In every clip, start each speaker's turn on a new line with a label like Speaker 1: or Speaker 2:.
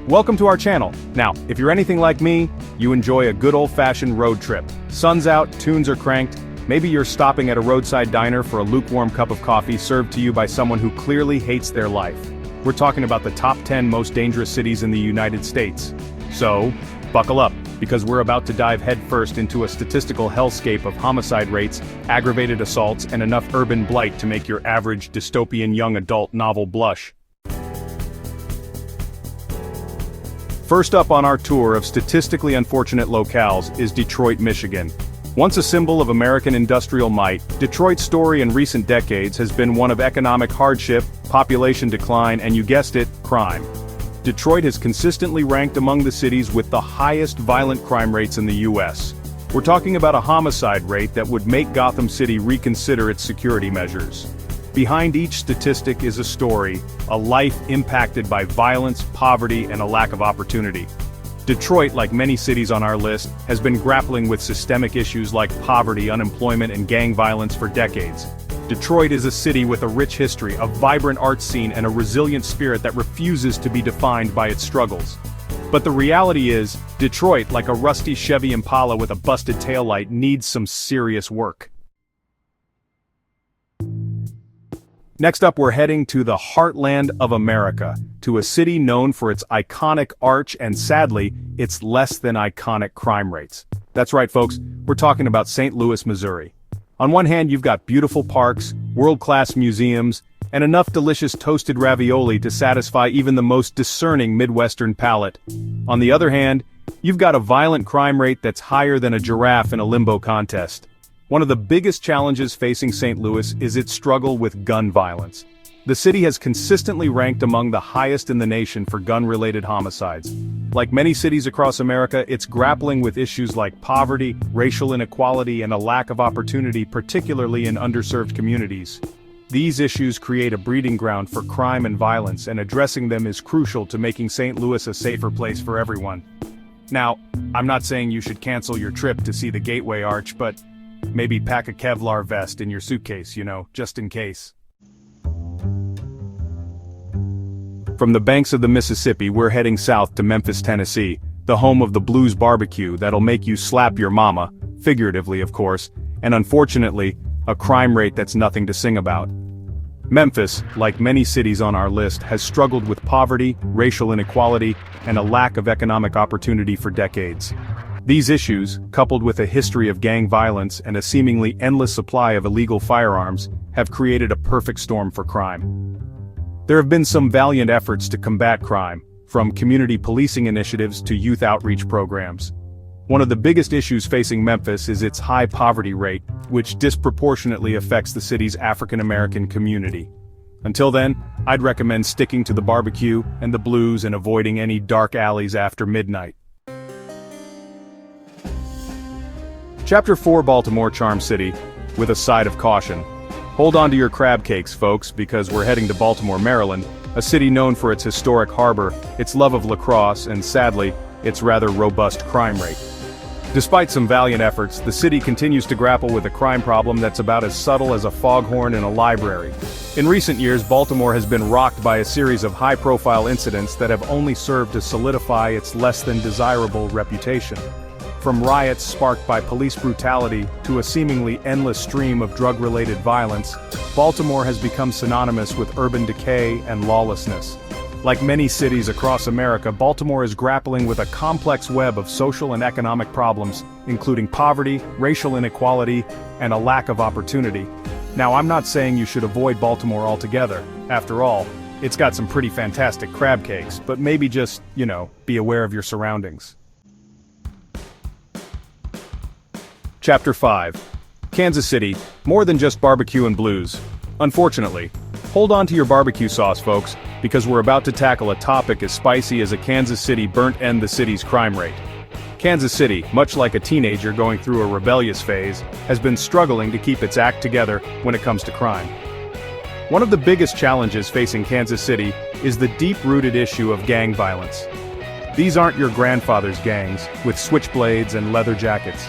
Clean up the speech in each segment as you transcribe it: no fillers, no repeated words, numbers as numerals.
Speaker 1: Welcome to our channel. Now, if you're anything like me, you enjoy a good old-fashioned road trip. Sun's out, tunes are cranked, maybe you're stopping at a roadside diner for a lukewarm cup of coffee served to you by someone who clearly hates their life. We're talking about the top 10 most dangerous cities in the United States. So, buckle up, because we're about to dive headfirst into a statistical hellscape of homicide rates, aggravated assaults, and enough urban blight to make your average dystopian young adult novel blush. First up on our tour of statistically unfortunate locales is Detroit, Michigan. Once a symbol of American industrial might, Detroit's story in recent decades has been one of economic hardship, population decline, and you guessed it, crime. Detroit has consistently ranked among the cities with the highest violent crime rates in the U.S. We're talking about a homicide rate that would make Gotham City reconsider its security measures. Behind each statistic is a story, a life impacted by violence, poverty, and a lack of opportunity. Detroit, like many cities on our list, has been grappling with systemic issues like poverty, unemployment, and gang violence for decades. Detroit is a city with a rich history, a vibrant art scene, and a resilient spirit that refuses to be defined by its struggles. But the reality is, Detroit, like a rusty Chevy Impala with a busted taillight, needs some serious work. Next up, we're heading to the heartland of America, to a city known for its iconic arch and sadly, its less than iconic crime rates. That's right, folks, we're talking about St. Louis, Missouri. On one hand, you've got beautiful parks, world-class museums, and enough delicious toasted ravioli to satisfy even the most discerning Midwestern palate. On the other hand, you've got a violent crime rate that's higher than a giraffe in a limbo contest. One of the biggest challenges facing St. Louis is its struggle with gun violence. The city has consistently ranked among the highest in the nation for gun-related homicides. Like many cities across America, it's grappling with issues like poverty, racial inequality, and a lack of opportunity, particularly in underserved communities. These issues create a breeding ground for crime and violence, and addressing them is crucial to making St. Louis a safer place for everyone. Now, I'm not saying you should cancel your trip to see the Gateway Arch, but maybe pack a Kevlar vest in your suitcase, just in case. From the banks of the Mississippi, we're heading south to Memphis, Tennessee, the home of the blues barbecue that'll make you slap your mama, figuratively of course, and unfortunately, a crime rate that's nothing to sing about. Memphis, like many cities on our list, has struggled with poverty, racial inequality, and a lack of economic opportunity for decades. These issues, coupled with a history of gang violence and a seemingly endless supply of illegal firearms, have created a perfect storm for crime. There have been some valiant efforts to combat crime, from community policing initiatives to youth outreach programs. One of the biggest issues facing Memphis is its high poverty rate, which disproportionately affects the city's African American community. Until then, I'd recommend sticking to the barbecue and the blues and avoiding any dark alleys after midnight. Chapter 4, Baltimore, Charm City, with a side of caution. Hold on to your crab cakes, folks, because we're heading to Baltimore, Maryland, a city known for its historic harbor, its love of lacrosse, and sadly, its rather robust crime rate. Despite some valiant efforts, the city continues to grapple with a crime problem that's about as subtle as a foghorn in a library. In recent years, Baltimore has been rocked by a series of high-profile incidents that have only served to solidify its less-than-desirable reputation. From riots sparked by police brutality to a seemingly endless stream of drug-related violence, Baltimore has become synonymous with urban decay and lawlessness. Like many cities across America, Baltimore is grappling with a complex web of social and economic problems, including poverty, racial inequality, and a lack of opportunity. Now, I'm not saying you should avoid Baltimore altogether. After all, it's got some pretty fantastic crab cakes, but maybe just, be aware of your surroundings. Chapter 5. Kansas City, more than just barbecue and blues. Unfortunately, hold on to your barbecue sauce, folks, because we're about to tackle a topic as spicy as a Kansas City burnt end the city's crime rate. Kansas City, much like a teenager going through a rebellious phase, has been struggling to keep its act together when it comes to crime. One of the biggest challenges facing Kansas City is the deep-rooted issue of gang violence. These aren't your grandfather's gangs, with switchblades and leather jackets.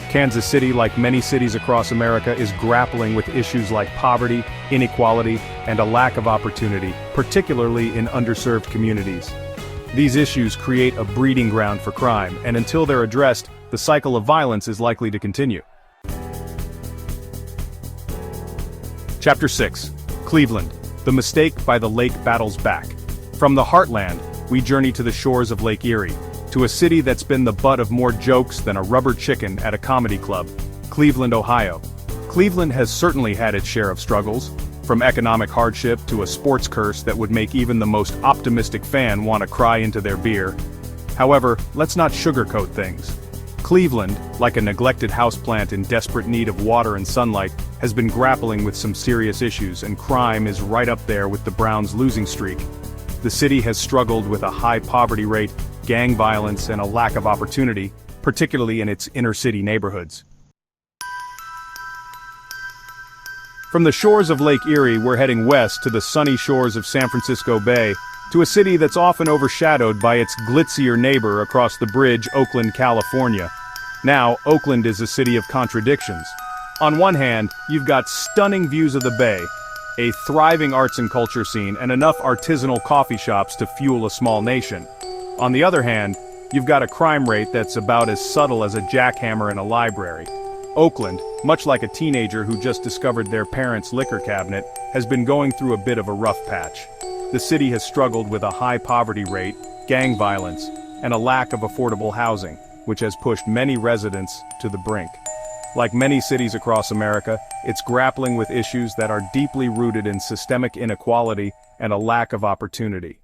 Speaker 1: Kansas City, like many cities across America, is grappling with issues like poverty, inequality, and a lack of opportunity, particularly in underserved communities. These issues create a breeding ground for crime, and until they're addressed, the cycle of violence is likely to continue. Chapter 6. Cleveland. The mistake by the lake battles back. From the heartland, we journey to the shores of Lake Erie, to a city that's been the butt of more jokes than a rubber chicken at a comedy club, Cleveland, Ohio. Cleveland has certainly had its share of struggles, from economic hardship to a sports curse that would make even the most optimistic fan want to cry into their beer. However, let's not sugarcoat things. Cleveland, like a neglected houseplant in desperate need of water and sunlight, has been grappling with some serious issues, and crime is right up there with the Browns' losing streak. The city has struggled with a high poverty rate, gang violence, and a lack of opportunity, particularly in its inner-city neighborhoods. From the shores of Lake Erie, we're heading west to the sunny shores of San Francisco Bay, to a city that's often overshadowed by its glitzier neighbor across the bridge, Oakland, California. Now, Oakland is a city of contradictions. On one hand, you've got stunning views of the bay, a thriving arts and culture scene, and enough artisanal coffee shops to fuel a small nation. On the other hand, you've got a crime rate that's about as subtle as a jackhammer in a library. Oakland, much like a teenager who just discovered their parents' liquor cabinet, has been going through a bit of a rough patch. The city has struggled with a high poverty rate, gang violence, and a lack of affordable housing, which has pushed many residents to the brink. Like many cities across America, it's grappling with issues that are deeply rooted in systemic inequality and a lack of opportunity.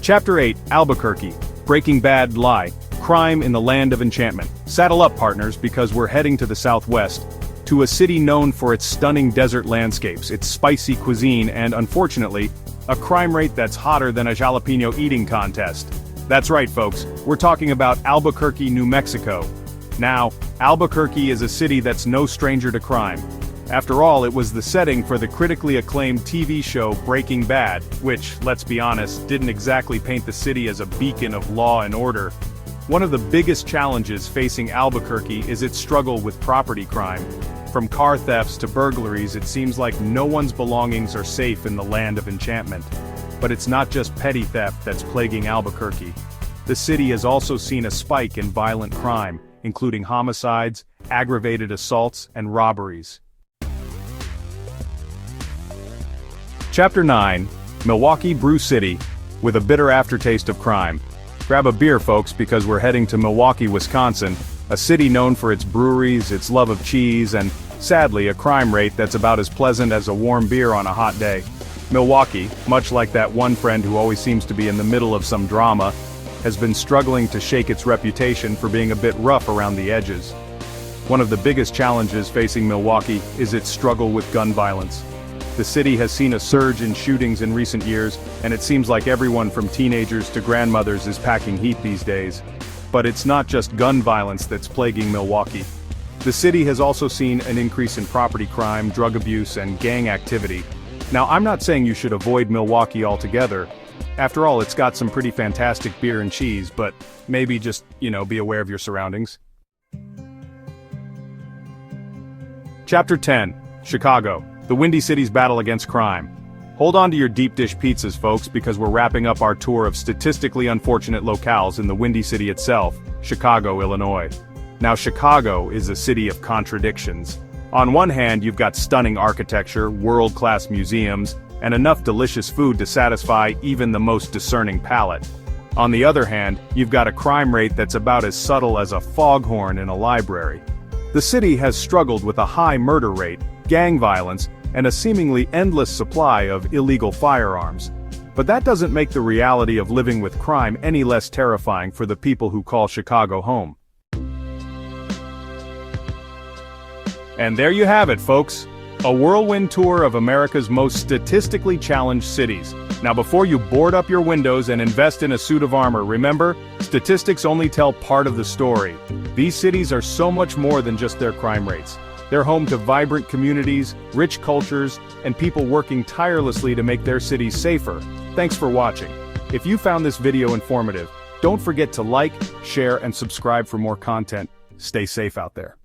Speaker 1: Chapter 8. Albuquerque. Breaking Bad Lie. Crime in the Land of Enchantment. Saddle up, partners, because we're heading to the southwest, to a city known for its stunning desert landscapes, its spicy cuisine, and, unfortunately, a crime rate that's hotter than a jalapeno eating contest. That's right, folks, we're talking about Albuquerque, New Mexico. Now, Albuquerque is a city that's no stranger to crime. After all, it was the setting for the critically acclaimed TV show Breaking Bad, which, let's be honest, didn't exactly paint the city as a beacon of law and order. One of the biggest challenges facing Albuquerque is its struggle with property crime. From car thefts to burglaries, it seems like no one's belongings are safe in the Land of Enchantment. But it's not just petty theft that's plaguing Albuquerque. The city has also seen a spike in violent crime, including homicides, aggravated assaults, and robberies. Chapter 9. Milwaukee Brew City, with a bitter aftertaste of crime. Grab a beer, folks, because we're heading to Milwaukee, Wisconsin, a city known for its breweries, its love of cheese, and, sadly, a crime rate that's about as pleasant as a warm beer on a hot day. Milwaukee, much like that one friend who always seems to be in the middle of some drama, has been struggling to shake its reputation for being a bit rough around the edges. One of the biggest challenges facing Milwaukee is its struggle with gun violence. The city has seen a surge in shootings in recent years, and it seems like everyone from teenagers to grandmothers is packing heat these days. But it's not just gun violence that's plaguing Milwaukee. The city has also seen an increase in property crime, drug abuse, and gang activity. Now, I'm not saying you should avoid Milwaukee altogether. After all, it's got some pretty fantastic beer and cheese, but maybe just, be aware of your surroundings. Chapter 10. Chicago. The Windy City's battle against crime. Hold on to your deep dish pizzas, folks, because we're wrapping up our tour of statistically unfortunate locales in the Windy City itself, Chicago, Illinois. Now, Chicago is a city of contradictions. On one hand, you've got stunning architecture, world-class museums, and enough delicious food to satisfy even the most discerning palate. On the other hand, you've got a crime rate that's about as subtle as a foghorn in a library. The city has struggled with a high murder rate, gang violence, and a seemingly endless supply of illegal firearms. But that doesn't make the reality of living with crime any less terrifying for the people who call Chicago home. And there you have it, folks. A whirlwind tour of America's most statistically challenged cities. Now, before you board up your windows and invest in a suit of armor, remember, statistics only tell part of the story. These cities are so much more than just their crime rates. They're home to vibrant communities, rich cultures, and people working tirelessly to make their cities safer. Thanks for watching. If you found this video informative, don't forget to like, share, and subscribe for more content. Stay safe out there.